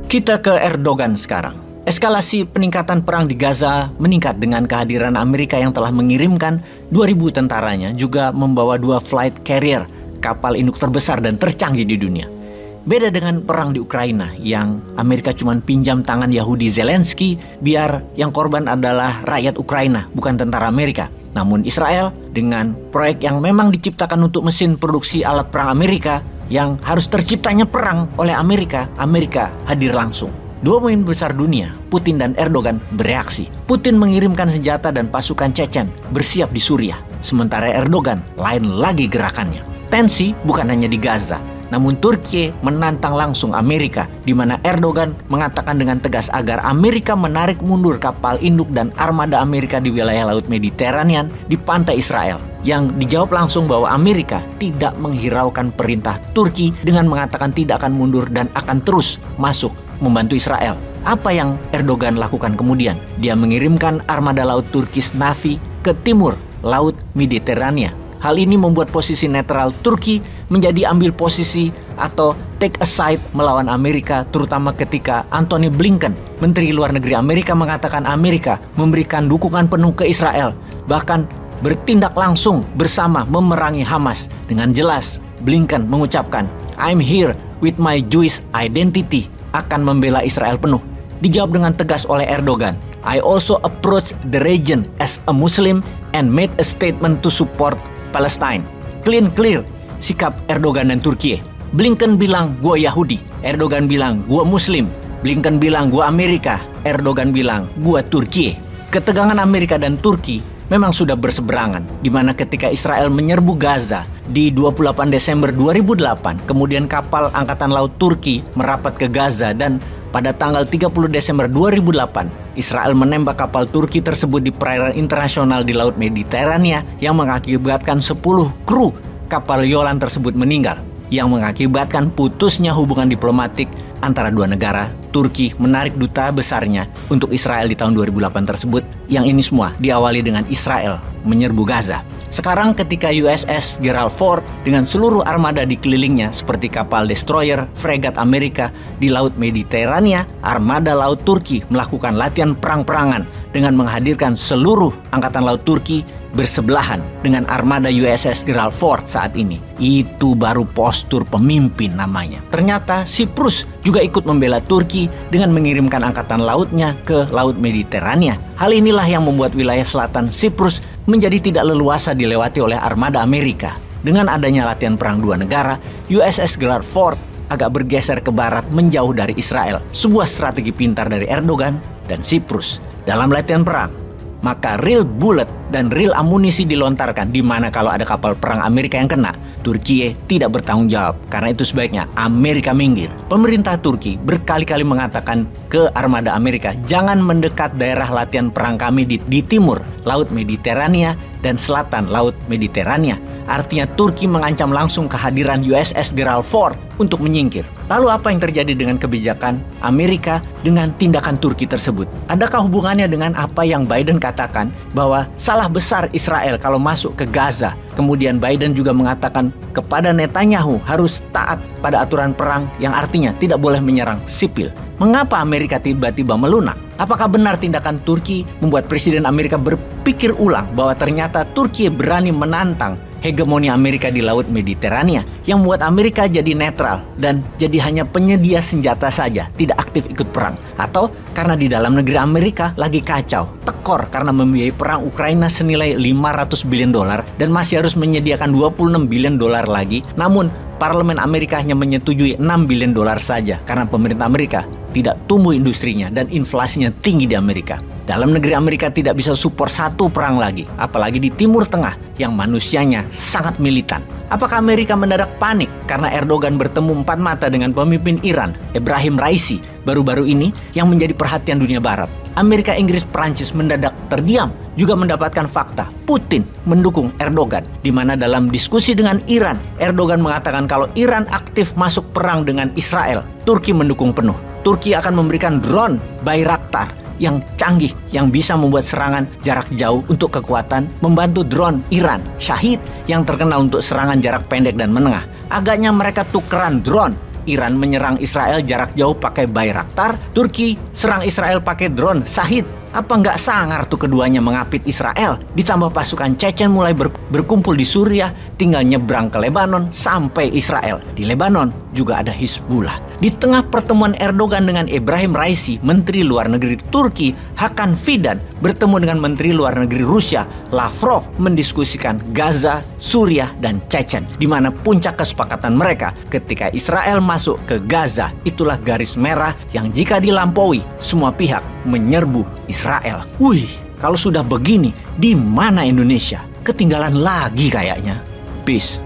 Kita ke Erdogan sekarang. Eskalasi peningkatan perang di Gaza meningkat dengan kehadiran Amerika yang telah mengirimkan 2.000 tentaranya, juga membawa 2 flight carrier, kapal induk terbesar dan tercanggih di dunia. Beda dengan perang di Ukraina yang Amerika cuma pinjam tangan Yahudi Zelensky biar yang korban adalah rakyat Ukraina, bukan tentara Amerika. Namun Israel dengan proyek yang memang diciptakan untuk mesin produksi alat perang Amerika yang harus terciptanya perang oleh Amerika hadir langsung. Dua pemimpin besar dunia, Putin dan Erdogan, bereaksi. Putin mengirimkan senjata dan pasukan Chechen bersiap di Suriah, sementara Erdogan lain lagi gerakannya. Tensi bukan hanya di Gaza, namun Turki menantang langsung Amerika, di mana Erdogan mengatakan dengan tegas agar Amerika menarik mundur kapal induk dan armada Amerika di wilayah Laut Mediterranean di pantai Israel. Yang dijawab langsung bahwa Amerika tidak menghiraukan perintah Turki dengan mengatakan tidak akan mundur dan akan terus masuk membantu Israel. Apa yang Erdogan lakukan kemudian? Dia mengirimkan armada laut Turkish Navy ke timur Laut Mediterania. Hal ini membuat posisi netral Turki menjadi ambil posisi atau take a side melawan Amerika, terutama ketika Antony Blinken, Menteri Luar Negeri Amerika, mengatakan Amerika memberikan dukungan penuh ke Israel, bahkan bertindak langsung bersama memerangi Hamas. Dengan jelas, Blinken mengucapkan, "I'm here with my Jewish identity," akan membela Israel penuh. Dijawab dengan tegas oleh Erdogan, "I also approach the region as a Muslim and made a statement to support Palestine." Clear sikap Erdogan dan Turki. Blinken bilang gua Yahudi, Erdogan bilang gua Muslim. Blinken bilang gua Amerika, Erdogan bilang gua Turki. Ketegangan Amerika dan Turki memang sudah berseberangan, di mana ketika Israel menyerbu Gaza di 28 Desember 2008, kemudian kapal Angkatan Laut Turki merapat ke Gaza dan pada tanggal 30 Desember 2008, Israel menembak kapal Turki tersebut di perairan internasional di Laut Mediterania yang mengakibatkan 10 kru kapal Yolan tersebut meninggal, yang mengakibatkan putusnya hubungan diplomatik antara dua negara. Turki menarik duta besarnya untuk Israel di tahun 2008 tersebut, yang ini semua diawali dengan Israel menyerbu Gaza. Sekarang ketika USS Gerald Ford dengan seluruh armada dikelilingnya seperti kapal destroyer, fregat Amerika di Laut Mediterania, armada laut Turki melakukan latihan perang-perangan dengan menghadirkan seluruh angkatan laut Turki bersebelahan dengan armada USS Gerald Ford saat ini. Itu baru postur pemimpin namanya. Ternyata Siprus juga ikut membela Turki dengan mengirimkan angkatan lautnya ke Laut Mediterania. Hal inilah yang membuat wilayah selatan Siprus menjadi tidak leluasa dilewati oleh armada Amerika. Dengan adanya latihan perang dua negara, USS Gerald Ford agak bergeser ke barat menjauh dari Israel. Sebuah strategi pintar dari Erdogan dan Siprus. Dalam latihan perang, maka real bullet dan real amunisi dilontarkan, di mana kalau ada kapal perang Amerika yang kena, Turki tidak bertanggung jawab. Karena itu sebaiknya Amerika minggir. Pemerintah Turki berkali-kali mengatakan ke armada Amerika, jangan mendekat daerah latihan perang kami di timur Laut Mediterania dan selatan Laut Mediterania. Artinya Turki mengancam langsung kehadiran USS Gerald Ford untuk menyingkir. Lalu apa yang terjadi dengan kebijakan Amerika dengan tindakan Turki tersebut? Adakah hubungannya dengan apa yang Biden katakan bahwa salah besar Israel kalau masuk ke Gaza? Kemudian Biden juga mengatakan kepada Netanyahu harus taat pada aturan perang yang artinya tidak boleh menyerang sipil. Mengapa Amerika tiba-tiba melunak? Apakah benar tindakan Turki membuat Presiden Amerika berpikir ulang bahwa ternyata Turki berani menantang hegemoni Amerika di Laut Mediterania, yang membuat Amerika jadi netral dan jadi hanya penyedia senjata saja, tidak aktif ikut perang? Atau karena di dalam negeri Amerika lagi kacau, tekor karena membiayai perang Ukraina senilai 500 billion dolar dan masih harus menyediakan 26 billion dolar lagi, namun Parlemen Amerika hanya menyetujui 6 billion dolar saja karena pemerintah Amerika tidak tumbuh industrinya dan inflasinya tinggi di Amerika. Dalam negeri Amerika tidak bisa support satu perang lagi, apalagi di Timur Tengah yang manusianya sangat militan. Apakah Amerika mendadak panik karena Erdogan bertemu empat mata dengan pemimpin Iran, Ebrahim Raisi, baru-baru ini yang menjadi perhatian dunia barat? Amerika, Inggris, Perancis mendadak terdiam, juga mendapatkan fakta Putin mendukung Erdogan, di mana dalam diskusi dengan Iran, Erdogan mengatakan kalau Iran aktif masuk perang dengan Israel, Turki mendukung penuh. Turki akan memberikan drone Bayraktar yang canggih yang bisa membuat serangan jarak jauh untuk kekuatan, membantu drone Iran Shahid yang terkenal untuk serangan jarak pendek dan menengah. Agaknya mereka tukeran drone Iran menyerang Israel jarak jauh pakai Bayraktar, Turki serang Israel pakai drone Shahid. Apa nggak sangar tuh keduanya mengapit Israel? Ditambah pasukan Chechen mulai berkumpul di Suriah, tinggal nyebrang ke Lebanon sampai Israel. Di Lebanon juga ada Hizbullah. Di tengah pertemuan Erdogan dengan Ebrahim Raisi, Menteri Luar Negeri Turki, Hakan Fidan, bertemu dengan Menteri Luar Negeri Rusia, Lavrov, mendiskusikan Gaza, Suriah, dan Chechen, di mana puncak kesepakatan mereka ketika Israel masuk ke Gaza. Itulah garis merah yang jika dilampaui, semua pihak menyerbu Israel. Wih, kalau sudah begini, di mana Indonesia? Ketinggalan lagi kayaknya. Peace.